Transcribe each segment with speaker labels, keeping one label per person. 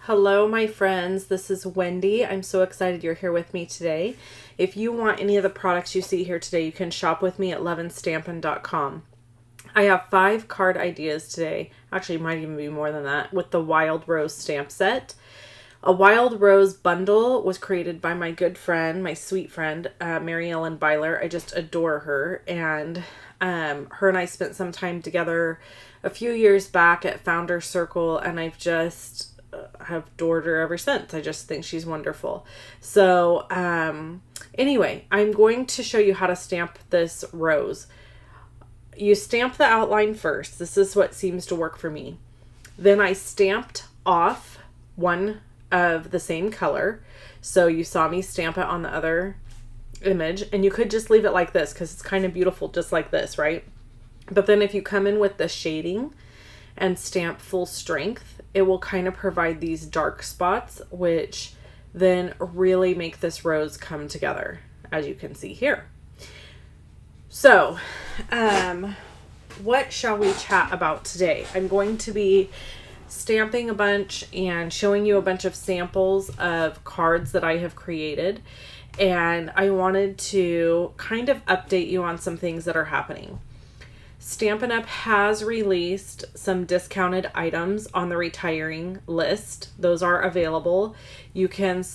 Speaker 1: Hello, my friends. This is Wendy. I'm so excited you're here with me today. If you want any of the products you see here today, you can shop with me at loveandstampin.com. I have 5 card ideas today. Actually, it might even be more than that, with the Wild Rose stamp set. A Wild Rose bundle was created by my good friend, my sweet friend, Mary Ellen Byler. I just adore her. And her and I spent some time together a few years back at Founder Circle, and I've just have adored her ever since. I just think she's wonderful. So anyway, I'm going to show you how to stamp this rose. You stamp the outline first. This is what seems to work for me. Then I stamped off one of the same color. So you saw me stamp it on the other image, and you could just leave it like this because it's kind of beautiful just like this, right? But then if you come in with the shading and stamp full strength, it will kind of provide these dark spots, which then really make this rose come together, as you can see here. So, what shall we chat about today? I'm going to be stamping a bunch and showing you a bunch of samples of cards that I have created. And I wanted to kind of update you on some things that are happening. Stampin' Up! Has released some discounted items on the retiring list. Those are available. You can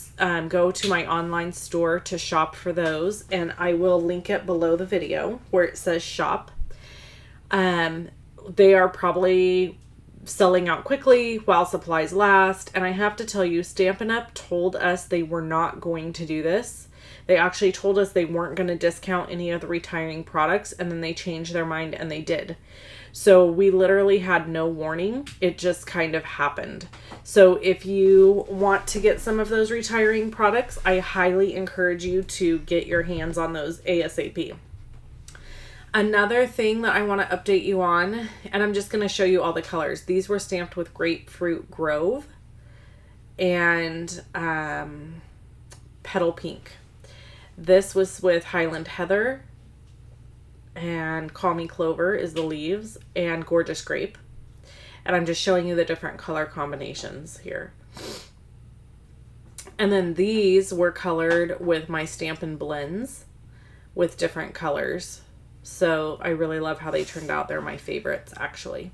Speaker 1: go to my online store to shop for those, and I will link it below the video where it says shop. They are probably selling out quickly while supplies last, and I have to tell you, Stampin' Up! Told us they were not going to do this. They actually told us they weren't going to discount any of the retiring products, and then they changed their mind and they did. So we literally had no warning. It just kind of happened. So if you want to get some of those retiring products, I highly encourage you to get your hands on those ASAP. Another thing that I want to update you on, and I'm just going to show you all the colors. These were stamped with Grapefruit Grove and Petal Pink. This was with Highland Heather, and Call Me Clover is the leaves, and Gorgeous Grape. And I'm just showing you the different color combinations here. And then these were colored with my Stampin' Blends with different colors. So I really love how they turned out. They're my favorites, actually.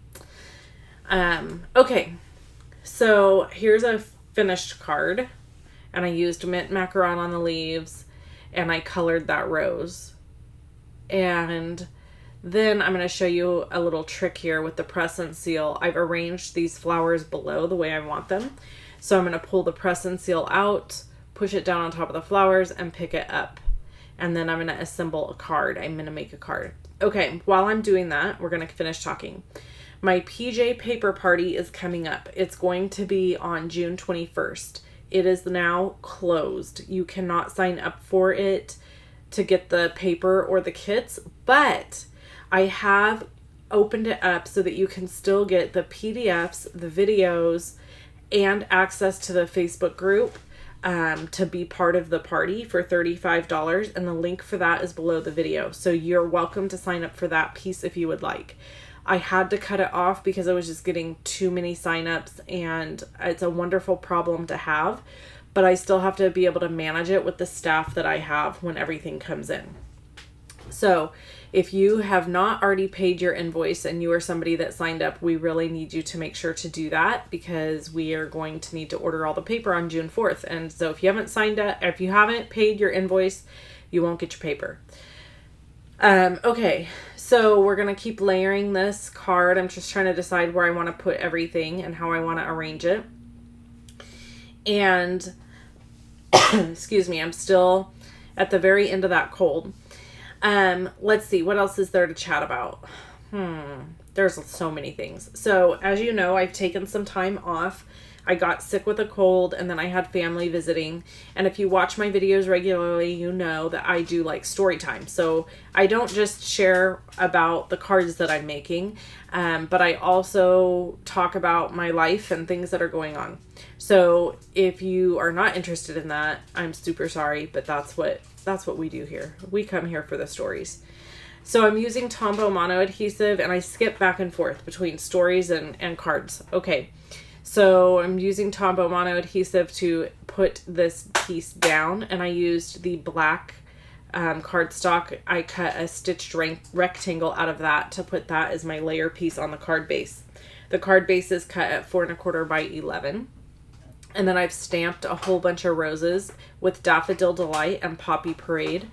Speaker 1: Okay, so here's a finished card, and I used mint macaron on the leaves, and I colored that rose. And then I'm going to show you a little trick here with the press and seal. I've arranged these flowers below the way I want them. So I'm going to pull the press and seal out, push it down on top of the flowers, and pick it up. And then I'm going to assemble a card. I'm going to make a card. Okay, while I'm doing that, we're going to finish talking. My PJ paper party is coming up. It's going to be on June 21st. It is now closed. You cannot sign up for it to get the paper or the kits, but I have opened it up so that you can still get the PDFs, the videos, and access to the Facebook group to be part of the party for $35, and the link for that is below the video. So you're welcome to sign up for that piece if you would like. I had to cut it off because I was just getting too many signups, and it's a wonderful problem to have, but I still have to be able to manage it with the staff that I have when everything comes in. So if you have not already paid your invoice and you are somebody that signed up, we really need you to make sure to do that, because we are going to need to order all the paper on June 4th. And so if you haven't signed up, if you haven't paid your invoice, you won't get your paper. Okay, so we're going to keep layering this card. I'm just trying to decide where I want to put everything and how I want to arrange it. And, excuse me, I'm still at the very end of that cold. Let's see, what else is there to chat about? There's so many things. So, as you know, I've taken some time off. I got sick with a cold, and then I had family visiting. And if you watch my videos regularly, you know that I do like story time. So I don't just share about the cards that I'm making, but I also talk about my life and things that are going on. So if you are not interested in that, I'm super sorry, but that's what we do here. We come here for the stories. So I'm using Tombow mono adhesive, and I skip back and forth between stories and cards. Okay. So I'm using Tombow mono adhesive to put this piece down, and I used the black cardstock. I cut a stitched rectangle out of that to put that as my layer piece on the card base. The card base is cut at 4 1/4 by 11. And then I've stamped a whole bunch of roses with Daffodil Delight and Poppy Parade.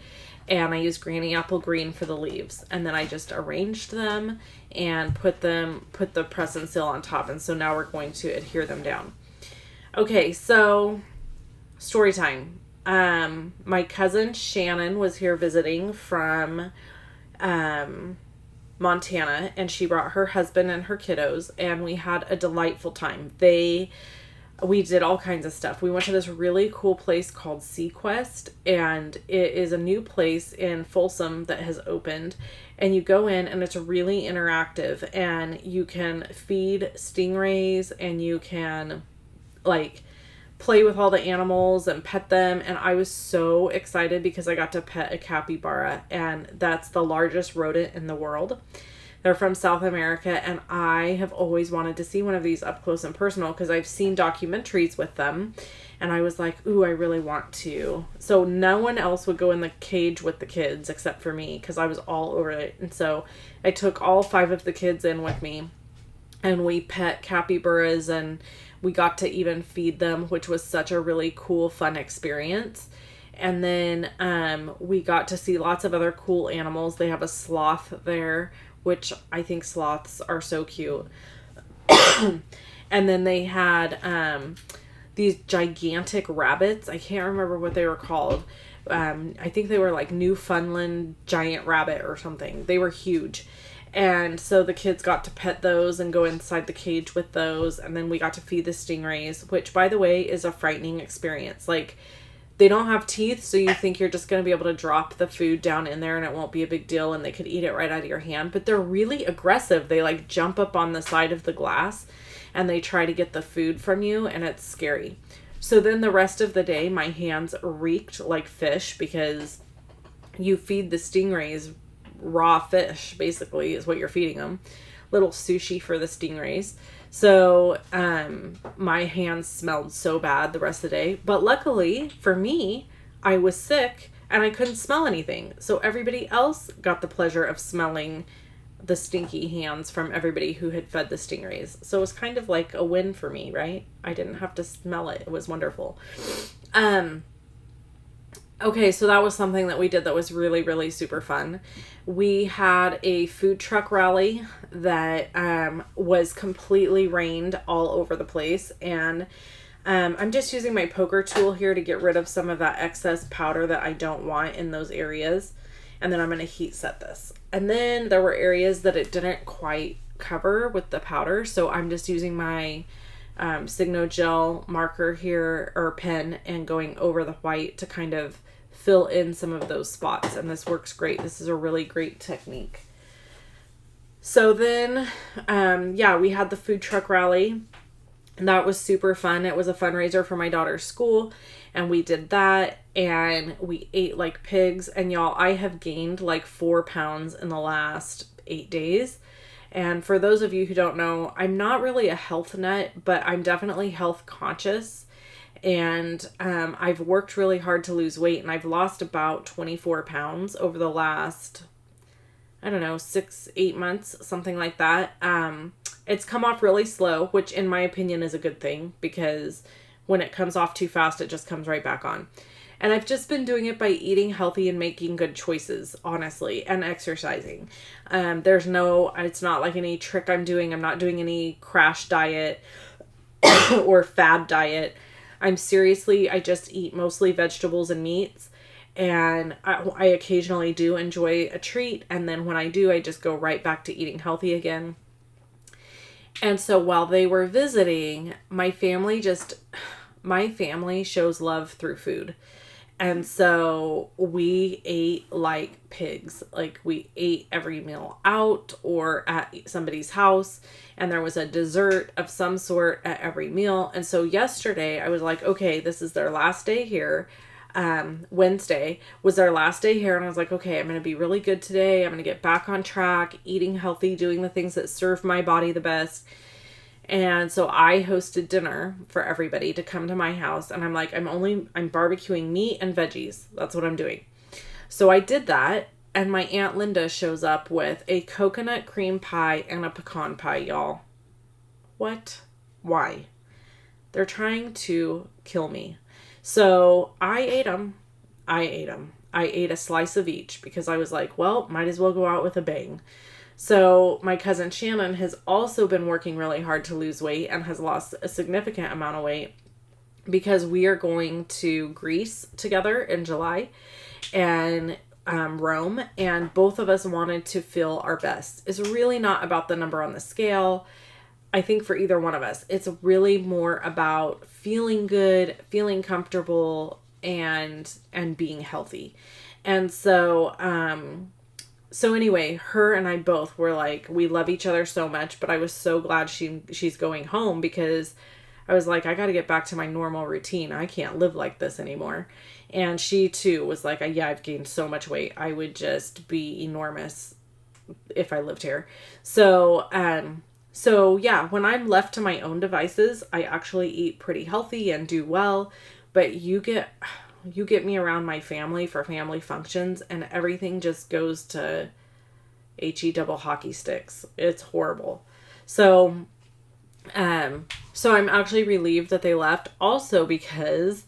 Speaker 1: And I used Granny Apple Green for the leaves. And then I just arranged them and put the press and seal on top. And so now we're going to adhere them down. Okay, so story time. My cousin Shannon was here visiting from Montana, and she brought her husband and her kiddos, and we had a delightful time. We did all kinds of stuff. We went to this really cool place called Sequest, and it is a new place in Folsom that has opened, and you go in and it's really interactive, and you can feed stingrays, and you can like play with all the animals and pet them. And I was so excited because I got to pet a capybara, and that's the largest rodent in the world. They're from South America, and I have always wanted to see one of these up close and personal because I've seen documentaries with them, and I was like, ooh, I really want to. So no one else would go in the cage with the kids except for me because I was all over it. And so I took all 5 of the kids in with me, and we pet capybaras, and we got to even feed them, which was such a really cool, fun experience. And then we got to see lots of other cool animals. They have a sloth there, which I think sloths are so cute. And then they had these gigantic rabbits. I can't remember what they were called. I think they were like Newfoundland giant rabbit or something. They were huge. And so the kids got to pet those and go inside the cage with those. And then we got to feed the stingrays, which, by the way, is a frightening experience. Like, they don't have teeth, so you think you're just going to be able to drop the food down in there and it won't be a big deal and they could eat it right out of your hand. But they're really aggressive. They like jump up on the side of the glass and they try to get the food from you, and it's scary. So then the rest of the day, my hands reeked like fish because you feed the stingrays raw fish, basically, is what you're feeding them. Little sushi for the stingrays. So my hands smelled so bad the rest of the day. But luckily for me, I was sick and I couldn't smell anything. So everybody else got the pleasure of smelling the stinky hands from everybody who had fed the stingrays. So it was kind of like a win for me, right? I didn't have to smell it. It was wonderful. Okay, so that was something that we did that was really, really super fun. We had a food truck rally that was completely rained all over the place. And I'm just using my poker tool here to get rid of some of that excess powder that I don't want in those areas. And then I'm going to heat set this. And then there were areas that it didn't quite cover with the powder. So I'm just using my Signo Gel marker here, or pen, and going over the white to kind of fill in some of those spots. And this works great. This is a really great technique. So then, we had the food truck rally, and that was super fun. It was a fundraiser for my daughter's school, and we did that, and we ate like pigs. And y'all, I have gained like 4 pounds in the last 8 days. And for those of you who don't know, I'm not really a health nut, but I'm definitely health conscious. And I've worked really hard to lose weight, and I've lost about 24 pounds over the last, 6-8 months, something like that. It's come off really slow, which in my opinion is a good thing, because when it comes off too fast, it just comes right back on. And I've just been doing it by eating healthy and making good choices, honestly, and exercising. It's not like any trick I'm doing. I'm not doing any crash diet or fad diet. I just eat mostly vegetables and meats, and I occasionally do enjoy a treat, and then when I do, I just go right back to eating healthy again. And so while they were visiting, my family shows love through food. And so we ate like pigs. Like, we ate every meal out or at somebody's house, and there was a dessert of some sort at every meal. And so yesterday I was like, okay, this is their last day here. Wednesday was their last day here, and I was like, okay, I'm going to be really good today. I'm going to get back on track, eating healthy, doing the things that serve my body the best. And so I hosted dinner for everybody to come to my house. And I'm like, I'm barbecuing meat and veggies. That's what I'm doing. So I did that. And my Aunt Linda shows up with a coconut cream pie and a pecan pie, y'all. What? Why? They're trying to kill me. So I ate them. I ate a slice of each because I was like, well, might as well go out with a bang. So my cousin Shannon has also been working really hard to lose weight and has lost a significant amount of weight because we are going to Greece together in July and Rome, and both of us wanted to feel our best. It's really not about the number on the scale. I think for either one of us, it's really more about feeling good, feeling comfortable, and being healthy. And so anyway, her and I both were like, we love each other so much, but I was so glad she's going home because I was like, I got to get back to my normal routine. I can't live like this anymore. And she too was like, yeah, I've gained so much weight. I would just be enormous if I lived here. So yeah, when I'm left to my own devices, I actually eat pretty healthy and do well. But you get me around my family for family functions and everything just goes to HE double hockey sticks. It's horrible. So I'm actually relieved that they left also because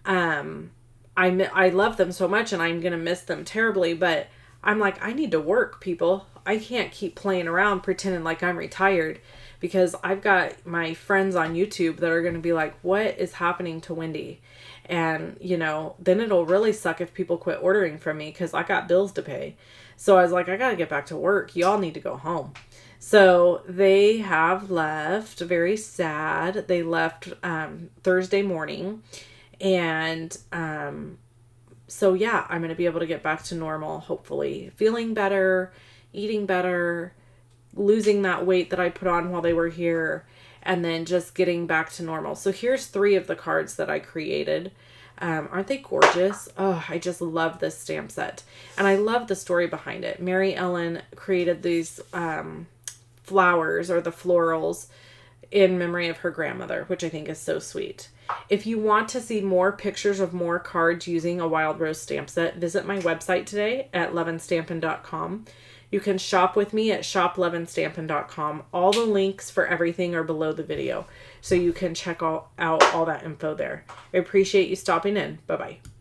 Speaker 1: I love them so much and I'm going to miss them terribly, but I'm like, I need to work, people. I can't keep playing around pretending like I'm retired because I've got my friends on YouTube that are going to be like, what is happening to Wendy? And, then it'll really suck if people quit ordering from me because I got bills to pay. So I was like, I got to get back to work. Y'all need to go home. So they have left. Very sad. They left Thursday morning. And so yeah, I'm going to be able to get back to normal, hopefully. Feeling better, eating better, losing that weight that I put on while they were here, and then just getting back to normal. So here's 3 of the cards that I created. Aren't they gorgeous? Oh, I just love this stamp set. And I love the story behind it. Mary Ellen created these flowers or the florals in memory of her grandmother, which I think is so sweet. If you want to see more pictures of more cards using a Wild Rose stamp set, visit my website today at loveandstampin.com. You can shop with me at shoploveandstampin.com. All the links for everything are below the video, so you can check out all that info there. I appreciate you stopping in. Bye-bye.